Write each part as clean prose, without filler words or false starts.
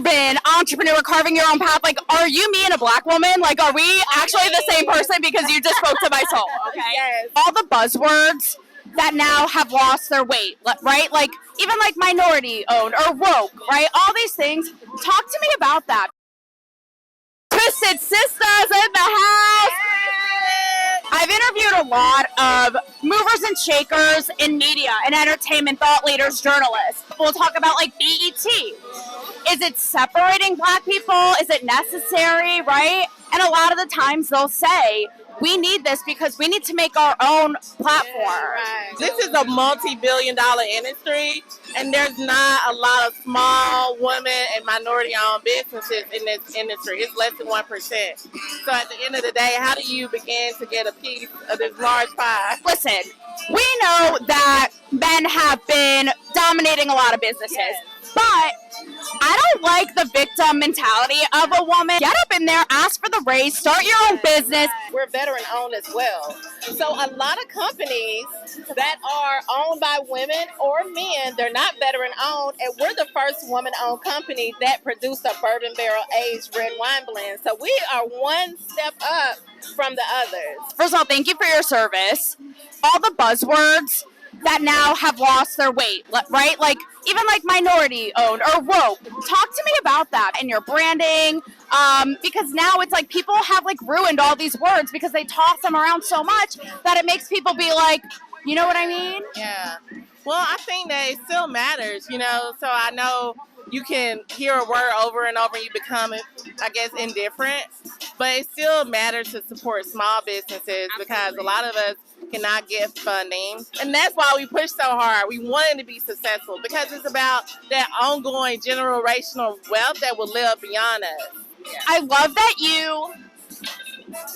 urban entrepreneur carving your own path. Like, are you me and a black woman? Like, are we actually the same person? Because you just spoke to my soul, okay? Yes. All the buzzwords that now have lost their weight, right? Like, even like minority owned or woke, right? All these things. Talk to me about that. Twisted Sisters in the house. I've interviewed a lot of movers and shakers in media and entertainment, thought leaders, journalists. We'll talk about like BET. Is it separating black people? Is it necessary, right? And a lot of the times they'll say, we need this because we need to make our own platform. Right. This is a multi-billion-dollar industry, and there's not a lot of small women and minority-owned businesses in this industry. It's less than 1%. So at the end of the day, how do you begin to get a piece of this large pie? Listen, we know that men have been dominating a lot of businesses. Yes. But I don't like the victim mentality of a woman. Get up in there, ask for the raise, start your own business. We're veteran owned as well. So a lot of companies that are owned by women or men, they're not veteran owned, and we're the first woman owned company that produced a bourbon barrel aged red wine blend. So we are one step up from the others. First of all, thank you for your service. All the buzzwords that now have lost their weight, right? Like, even like minority owned or woke. Talk to me about that and your branding, because now it's like people have like ruined all these words because they toss them around so much that it makes people be like, you know what I mean? Yeah. Well, I think that it still matters, you know, so I know you can hear a word over and over and you become, I guess, indifferent, but it still matters to support small businesses because a lot of us cannot get funding, and that's why we push so hard. We want it to be successful because it's about that ongoing generational wealth that will live beyond us. Yeah. I love that you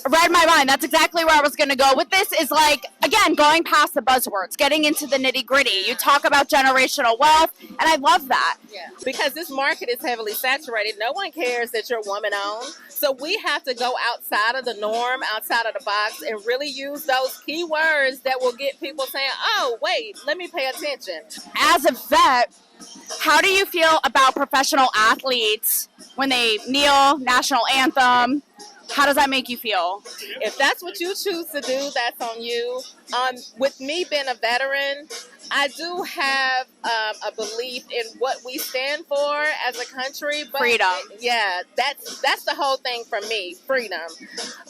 read my mind. That's exactly where I was going to go with this is like, again, going past the buzzwords, getting into the nitty gritty. You talk about generational wealth, and I love that. Yeah. Because this market is heavily saturated. No one cares that you're woman owned. So we have to go outside of the norm, outside of the box, and really use those key words that will get people saying, oh, wait, let me pay attention. As a vet, how do you feel about professional athletes when they kneel, national anthem? How does that make you feel? If that's what you choose to do, that's on you. With me being a veteran, I do have a belief in what we stand for as a country. But freedom. Yeah, that's the whole thing for me, freedom.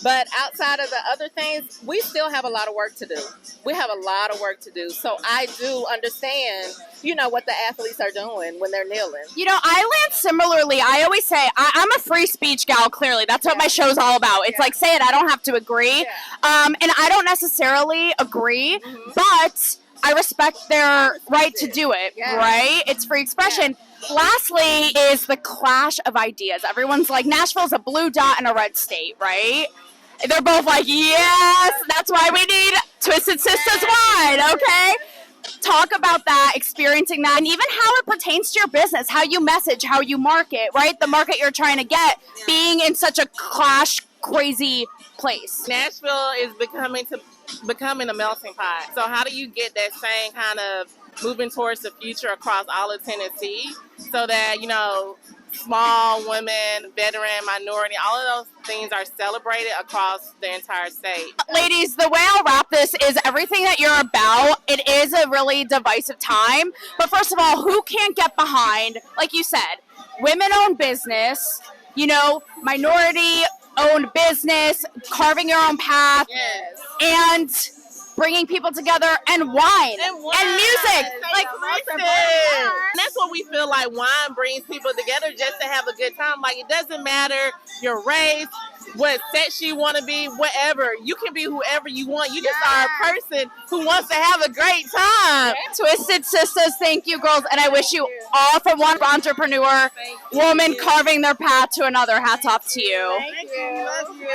But outside of the other things, we still have a lot of work to do. We have a lot of work to do. So I do understand, you know, what the athletes are doing when they're kneeling. You know, I land similarly. I always say, I'm a free speech gal, clearly. That's what my show's all about. It's like, say it, I don't have to agree. Yeah. And I don't necessarily agree, but I respect their right to do it, right? It's free expression. Yeah. Lastly is the clash of ideas. Everyone's like, Nashville's a blue dot and a red state, right? They're both like, yes, that's why we need Twisted Sisters wine, okay? Talk about that, experiencing that, and even how it pertains to your business, how you message, how you market, right? The market you're trying to get, being in such a clash, crazy place. Nashville is becoming a melting pot. So how do you get that same kind of moving towards the future across all of Tennessee so that, you know, small women, veteran, minority, all of those things are celebrated across the entire state. Ladies, the way I'll wrap this is everything that you're about, it is a really divisive time. But first of all, who can't get behind, like you said, women-owned business, you know, minority-owned business, carving your own path, and bringing people together, and wine and music. Like, listen, that's what we feel like wine brings people together just to have a good time. Like, it doesn't matter your race, what sex you want to be, whatever. You can be whoever you want. You just are a person who wants to have a great time. Twisted Sisters, thank you, girls. And I wish you all from one entrepreneur, woman carving their path to another. Hats off to you. Thank you. Love you.